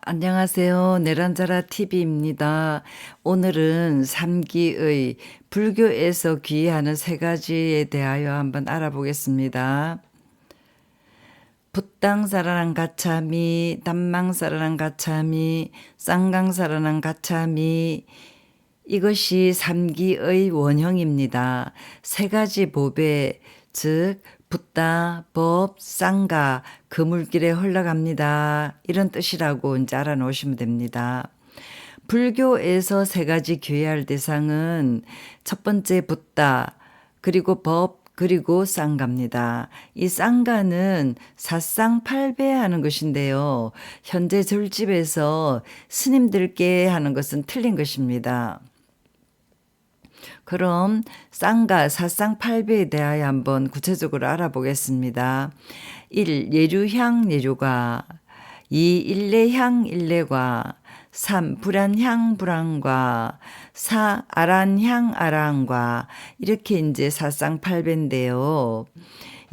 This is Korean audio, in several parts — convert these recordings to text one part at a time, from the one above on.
안녕하세요. 내란자라 TV입니다. 오늘은 삼기의 불교에서 귀의하는 세 가지에 대하여 한번 알아보겠습니다. 붓당사라난 가차미, 담망사라난 가차미, 쌍강사라난 가차미, 이것이 삼기의 원형입니다. 세 가지 법에, 즉 붓다, 법, 쌍가, 그 물길에 흘러갑니다. 이런 뜻이라고 이제 알아놓으시면 됩니다. 불교에서 세 가지 귀의할 대상은 첫 번째 붓다, 그리고 법, 그리고 쌍가입니다. 이 쌍가는 사쌍팔배하는 것인데요. 현재 절집에서 스님들께 하는 것은 틀린 것입니다. 그럼 쌍가 사쌍팔배에 대하여 한번 구체적으로 알아보겠습니다. 1. 예류향 예류가, 2. 일례향 일례가, 3. 불안향 불안과, 4. 아란향 아란과, 이렇게 이제 사쌍팔배인데요.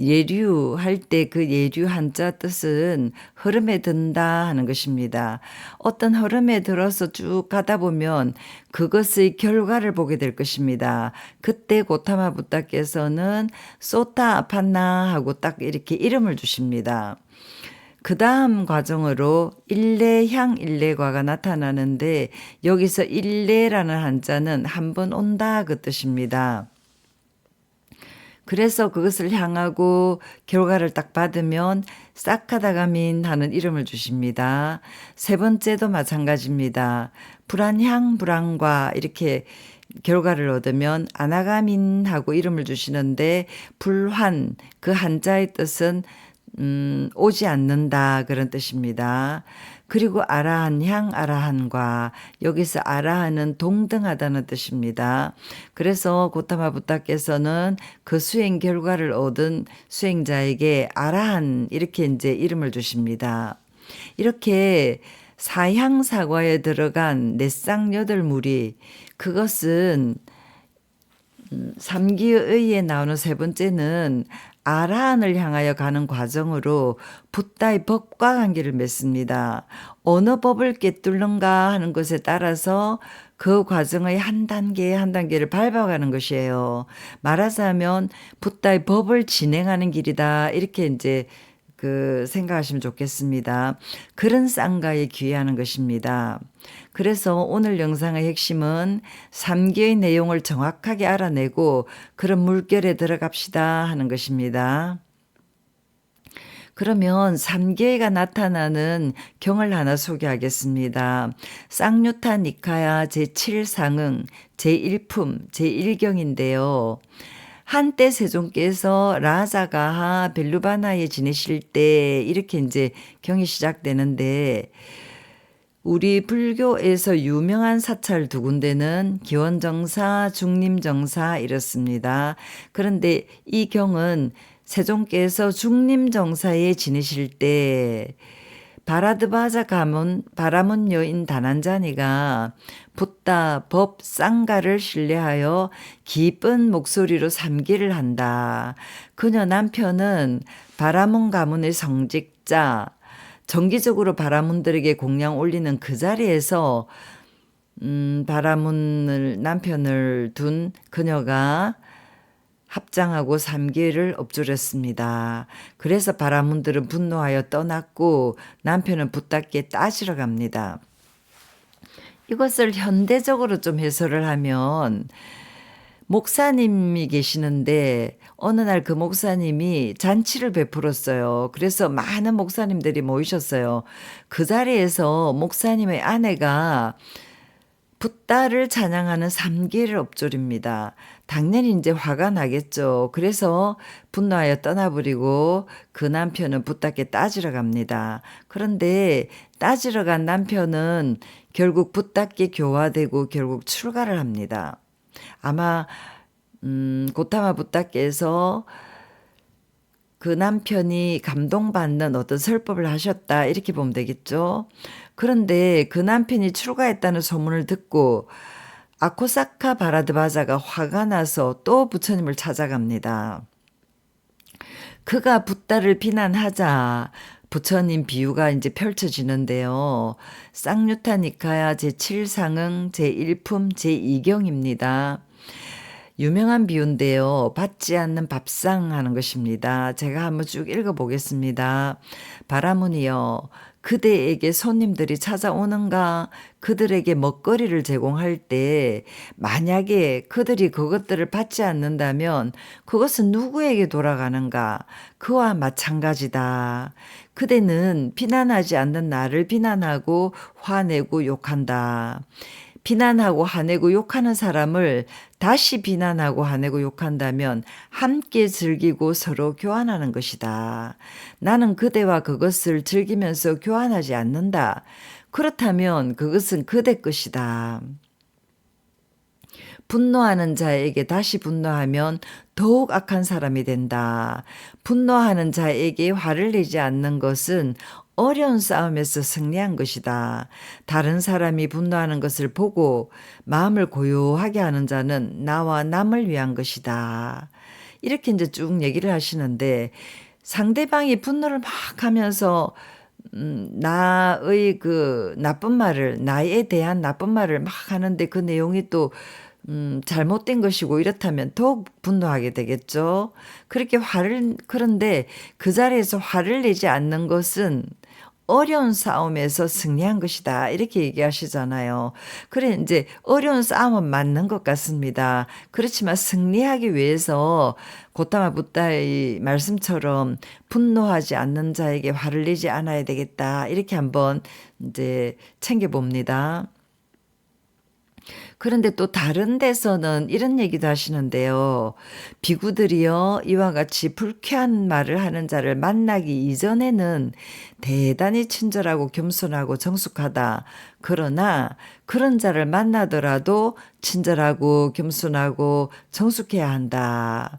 예류할 때 그 예류 한자 뜻은 흐름에 든다 하는 것입니다. 어떤 흐름에 들어서 쭉 가다 보면 그것의 결과를 보게 될 것입니다. 그때 고타마 붓다께서는 소타 아팠나 하고 딱 이렇게 이름을 주십니다. 그 다음 과정으로 일례향 일례과가 나타나는데 여기서 일례라는 한자는 한 번 온다 그 뜻입니다. 그래서 그것을 향하고 결과를 딱 받으면 싹하다가민 하는 이름을 주십니다. 세 번째도 마찬가지입니다. 불안향 불안과 이렇게 결과를 얻으면 아나가민 하고 이름을 주시는데 불환 그 한자의 뜻은 오지 않는다 그런 뜻입니다. 그리고 아라한향 아라한과, 여기서 아라한은 동등하다는 뜻입니다. 그래서 고타마 붓다께서는 그 수행 결과를 얻은 수행자에게 아라한 이렇게 이제 이름을 주십니다. 이렇게 사향사과에 들어간 넷쌍여덟무리, 그것은 삼기의에 나오는 세 번째는 아라한을 향하여 가는 과정으로 붓다의 법과 관계를 맺습니다. 어느 법을 꿰뚫는가 하는 것에 따라서 그 과정의 한 단계 한 단계를 밟아가는 것이에요. 말하자면 붓다의 법을 진행하는 길이다 이렇게 이제 생각하시면 좋겠습니다. 그런 쌍가에 귀의하는 것입니다. 그래서 오늘 영상의 핵심은 삼계의 내용을 정확하게 알아내고 그런 물결에 들어갑시다 하는 것입니다. 그러면 삼계가 나타나는 경을 하나 소개하겠습니다. 쌍유타 니카야 제7상응 제1품 제1경인데요. 한때 세종께서 라자가하 벨루바나에 지내실 때 이렇게 이제 경이 시작되는데 우리 불교에서 유명한 사찰 두 군데는 기원정사, 중림정사 이렇습니다. 그런데 이 경은 세종께서 중림정사에 지내실 때 바라드바자 가문 바라문 여인 다난자니가 붓다 법 쌍가를 신뢰하여 기쁜 목소리로 삼기를 한다. 그녀 남편은 바라문 가문의 성직자, 정기적으로 바라문들에게 공양 올리는 그 자리에서 바라문을 남편을 둔 그녀가 합장하고 삼계를 엎조렸습니다. 그래서 바라문들은 분노하여 떠났고 남편은 붓다께 따지러 갑니다. 이것을 현대적으로 좀 해설을 하면 목사님이 계시는데 어느 날 그 목사님이 잔치를 베풀었어요. 그래서 많은 목사님들이 모이셨어요. 그 자리에서 목사님의 아내가 붓다를 찬양하는 삼계를 엎조립니다. 당연히 이제 화가 나겠죠. 그래서 분노하여 떠나버리고 그 남편은 붓다께 따지러 갑니다. 그런데 따지러 간 남편은 결국 붓다께 교화되고 결국 출가를 합니다. 아마 고타마 붓다께서 그 남편이 감동받는 어떤 설법을 하셨다 이렇게 보면 되겠죠. 그런데 그 남편이 출가했다는 소문을 듣고 아코사카 바라드바자가 화가 나서 또 부처님을 찾아갑니다. 그가 붓다를 비난하자 부처님 비유가 이제 펼쳐지는데요. 쌍유타 니카야 제7상응 제1품 제2경입니다. 유명한 비유인데요. 받지 않는 밥상 하는 것입니다. 제가 한번 쭉 읽어보겠습니다. 바라문이여, 그대에게 손님들이 찾아오는가? 그들에게 먹거리를 제공할 때 만약에 그들이 그것들을 받지 않는다면 그것은 누구에게 돌아가는가? 그와 마찬가지다. 그대는 비난하지 않는 나를 비난하고 화내고 욕한다. 비난하고 화내고 욕하는 사람을 다시 비난하고 화내고 욕한다면 함께 즐기고 서로 교환하는 것이다. 나는 그대와 그것을 즐기면서 교환하지 않는다. 그렇다면 그것은 그대 것이다. 분노하는 자에게 다시 분노하면 더욱 악한 사람이 된다. 분노하는 자에게 화를 내지 않는 것은 어려운 싸움에서 승리한 것이다. 다른 사람이 분노하는 것을 보고 마음을 고요하게 하는 자는 나와 남을 위한 것이다. 이렇게 이제 쭉 얘기를 하시는데, 상대방이 분노를 막 하면서 나의 그 나쁜 말을, 나에 대한 나쁜 말을 막 하는데 그 내용이 또 잘못된 것이고 이렇다면 더욱 분노하게 되겠죠. 그런데 그 자리에서 화를 내지 않는 것은 어려운 싸움에서 승리한 것이다. 이렇게 얘기하시잖아요. 그래, 이제 어려운 싸움은 맞는 것 같습니다. 그렇지만 승리하기 위해서 고타마 붓다의 말씀처럼 분노하지 않는 자에게 화를 내지 않아야 되겠다. 이렇게 한번 이제 챙겨봅니다. 그런데 또 다른 데서는 이런 얘기도 하시는데요. 비구들이여, 이와 같이 불쾌한 말을 하는 자를 만나기 이전에는 대단히 친절하고 겸손하고 정숙하다. 그러나 그런 자를 만나더라도 친절하고 겸손하고 정숙해야 한다.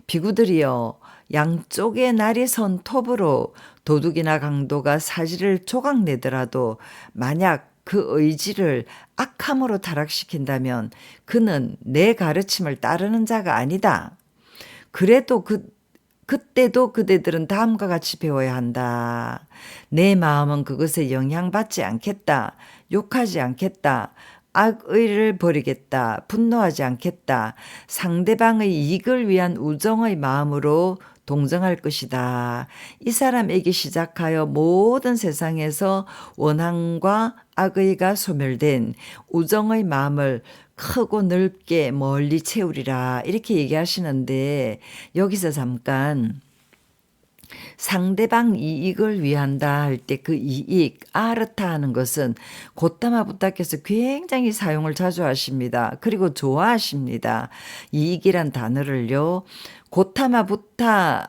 비구들이여, 양쪽에 날이 선 톱으로 도둑이나 강도가 사지를 조각내더라도 만약 그 의지를 악함으로 타락시킨다면 그는 내 가르침을 따르는 자가 아니다. 그래도 그때도 그대들은 다음과 같이 배워야 한다. 내 마음은 그것에 영향받지 않겠다. 욕하지 않겠다. 악의를 버리겠다. 분노하지 않겠다. 상대방의 이익을 위한 우정의 마음으로 동정할 것이다. 이 사람에게 시작하여 모든 세상에서 원한과 악의가 소멸된 우정의 마음을 크고 넓게 멀리 채우리라. 이렇게 얘기하시는데, 여기서 잠깐 상대방 이익을 위한다 할 때 그 이익, 아르타 하는 것은 고타마 붓다께서 굉장히 사용을 자주 하십니다. 그리고 좋아하십니다. 이익이란 단어를요. 고타마 붓다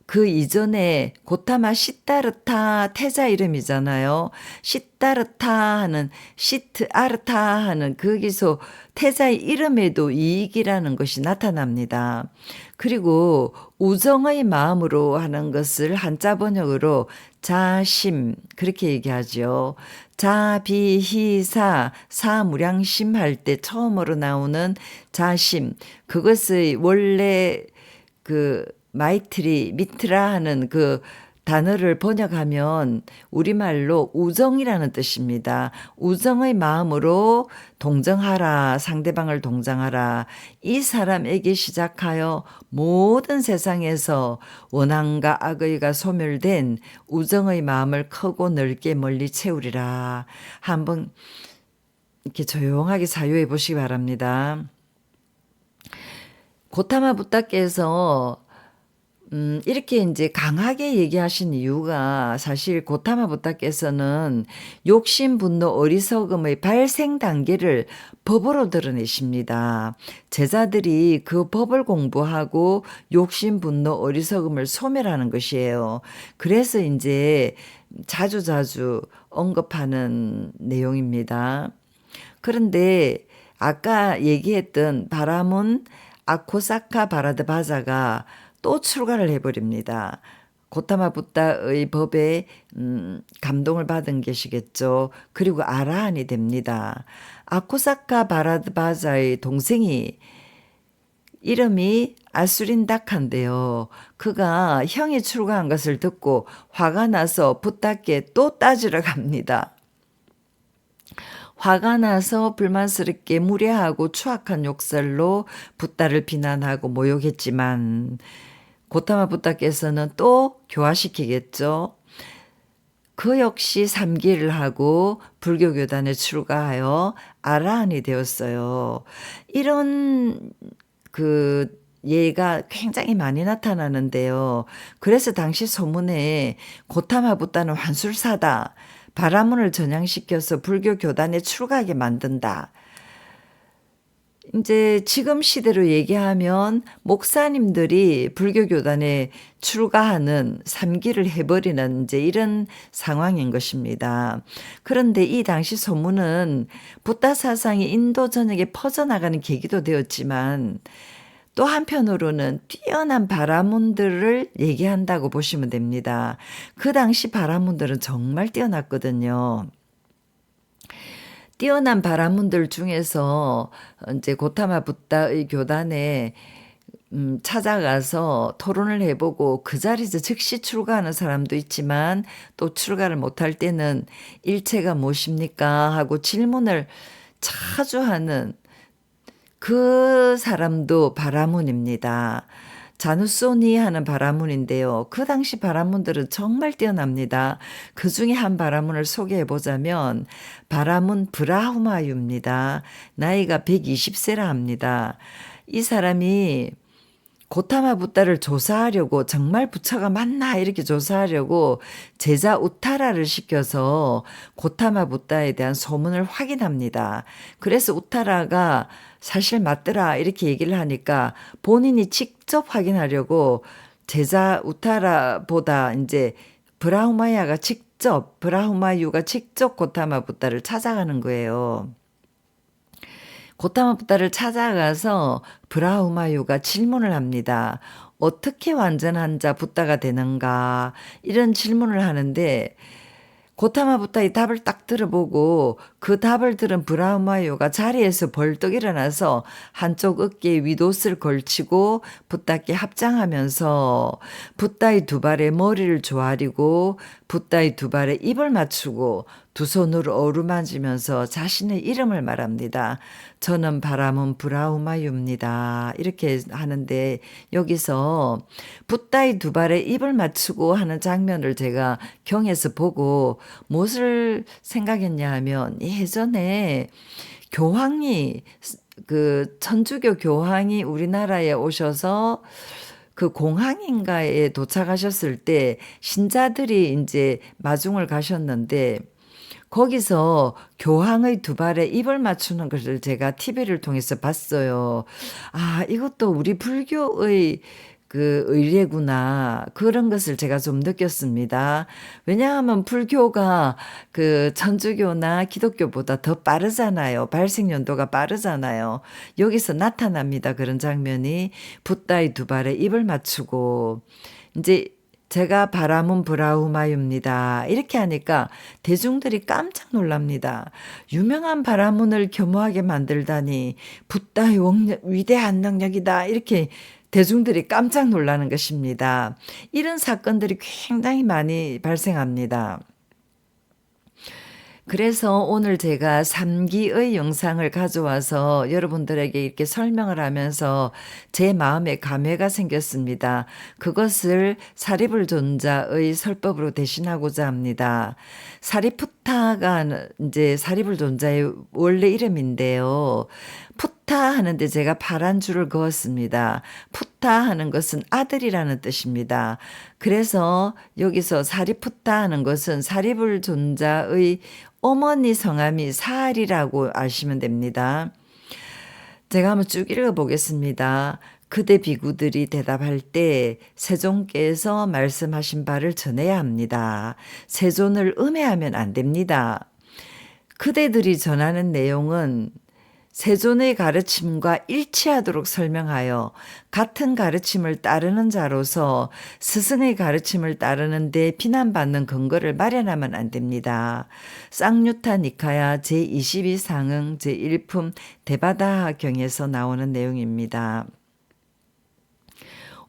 그 이전에 고타마 시타르타 태자 이름이잖아요. 시타르타 하는 시트 아르타 하는 거기서 태자의 이름에도 이익이라는 것이 나타납니다. 그리고 우정의 마음으로 하는 것을 한자 번역으로 자심 그렇게 얘기하죠. 자비희사 사무량심 할 때 처음으로 나오는 자심, 그것의 원래 그 마이트리 미트라 하는 그 단어를 번역하면 우리말로 우정이라는 뜻입니다. 우정의 마음으로 동정하라, 상대방을 동정하라. 이 사람에게 시작하여 모든 세상에서 원한과 악의가 소멸된 우정의 마음을 크고 넓게 멀리 채우리라. 한번 이렇게 조용하게 사유해 보시기 바랍니다. 고타마 붓다께서 이렇게 이제 강하게 얘기하신 이유가 사실 고타마 붓다께서는 욕심, 분노, 어리석음의 발생 단계를 법으로 드러내십니다. 제자들이 그 법을 공부하고 욕심, 분노, 어리석음을 소멸하는 것이에요. 그래서 이제 자주자주 언급하는 내용입니다. 그런데 아까 얘기했던 바라문 아코사카 바라드바자가 또 출가를 해버립니다. 고타마 붓다의 법에 감동을 받은 것이겠죠. 그리고 아라한이 됩니다. 아코사카 바라드바자의 동생이 이름이 아수린닥한데요. 그가 형이 출가한 것을 듣고 화가 나서 붓다께 또 따지러 갑니다. 화가 나서 불만스럽게 무례하고 추악한 욕설로 붓다를 비난하고 모욕했지만 고타마 붓다께서는 또 교화시키겠죠. 그 역시 삼기를 하고 불교교단에 출가하여 아라한이 되었어요. 이런 예가 굉장히 많이 나타나는데요. 그래서 당시 소문에 고타마 붓다는 환술사다. 바라문을 전향시켜서 불교 교단에 출가하게 만든다. 이제 지금 시대로 얘기하면 목사님들이 불교 교단에 출가하는 삼기를 해버리는 이제 이런 상황인 것입니다. 그런데 이 당시 소문은 붓다 사상이 인도 전역에 퍼져나가는 계기도 되었지만 또 한편으로는 뛰어난 바라문들을 얘기한다고 보시면 됩니다. 그 당시 바라문들은 정말 뛰어났거든요. 뛰어난 바라문들 중에서 이제 고타마 붓다의 교단에 찾아가서 토론을 해보고 그 자리에서 즉시 출가하는 사람도 있지만 또 출가를 못할 때는 일체가 무엇입니까? 하고 질문을 자주 하는 그 사람도 바라문입니다. 자누소니 하는 바라문인데요. 그 당시 바라문들은 정말 뛰어납니다. 그 중에 한 바라문을 소개해 보자면 바라문 브라후마유입니다. 나이가 120세라 합니다. 이 사람이 고타마 붓다를 조사하려고 정말 부처가 맞나 이렇게 조사하려고 제자 우타라를 시켜서 고타마 붓다에 대한 소문을 확인합니다. 그래서 우타라가 사실 맞더라 이렇게 얘기를 하니까 본인이 직접 확인하려고 제자 우타라보다 이제 브라후마유가 직접 고타마 붓다를 찾아가는 거예요. 고타마 붓다를 찾아가서 브라후마유가 질문을 합니다. 어떻게 완전한 자 붓다가 되는가? 이런 질문을 하는데 고타마 붓다의 답을 딱 들어보고 그 답을 들은 브라후마유가 자리에서 벌떡 일어나서 한쪽 어깨에 윗옷을 걸치고 붓다께 합장하면서 붓다의 두 발에 머리를 조아리고 붓다의 두 발에 입을 맞추고 두 손으로 어루만지면서 자신의 이름을 말합니다. 저는 바라문 브라후마유입니다. 이렇게 하는데 여기서 붓다의 두 발에 입을 맞추고 하는 장면을 제가 경에서 보고 무엇을 생각했냐 하면 예전에 교황이 천주교 교황이 우리나라에 오셔서 그 공항인가에 도착하셨을 때 신자들이 이제 마중을 가셨는데 거기서 교황의 두 발에 입을 맞추는 것을 제가 TV를 통해서 봤어요. 아, 이것도 우리 불교의 의례구나. 그런 것을 제가 좀 느꼈습니다. 왜냐하면 불교가 천주교나 기독교보다 더 빠르잖아요. 발생 연도가 빠르잖아요. 여기서 나타납니다. 그런 장면이 붓다의 두 발에 입을 맞추고 이제 제가 바라문 브라후마유입니다. 이렇게 하니까 대중들이 깜짝 놀랍니다. 유명한 바라문을 겸허하게 만들다니 붓다의 위대한 능력이다. 이렇게 대중들이 깜짝 놀라는 것입니다. 이런 사건들이 굉장히 많이 발생합니다. 그래서 오늘 제가 3기의 영상을 가져와서 여러분들에게 이렇게 설명을 하면서 제 마음에 감회가 생겼습니다. 그것을 사리불존자의 설법으로 대신하고자 합니다. 사리푸타가 이제 사리불존자의 원래 이름인데요. 푸타 하는데 제가 파란 줄을 그었습니다. 푸타 하는 것은 아들이라는 뜻입니다. 그래서 여기서 사리푸타 하는 것은 사리불존자의 어머니 성함이 사리라고 아시면 됩니다. 제가 한번 쭉 읽어보겠습니다. 그대 비구들이 대답할 때 세존께서 말씀하신 바를 전해야 합니다. 세존을 음해하면 안 됩니다. 그대들이 전하는 내용은 세존의 가르침과 일치하도록 설명하여 같은 가르침을 따르는 자로서 스승의 가르침을 따르는데 비난받는 근거를 마련하면 안 됩니다. 쌍유타 니카야 제22상응 제1품 대바다경에서 나오는 내용입니다.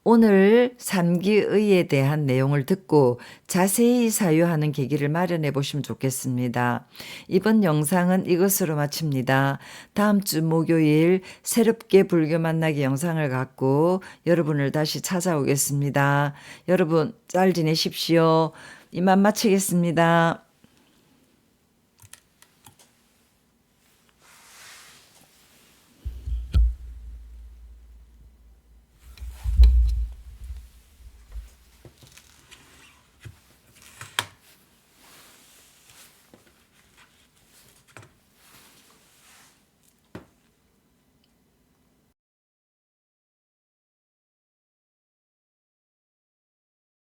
오늘 삼기의에 대한 내용을 듣고 자세히 사유하는 계기를 마련해 보시면 좋겠습니다. 이번 영상은 이것으로 마칩니다. 다음 주 목요일 새롭게 불교 만나기 영상을 갖고 여러분을 다시 찾아오겠습니다. 여러분 잘 지내십시오. 이만 마치겠습니다.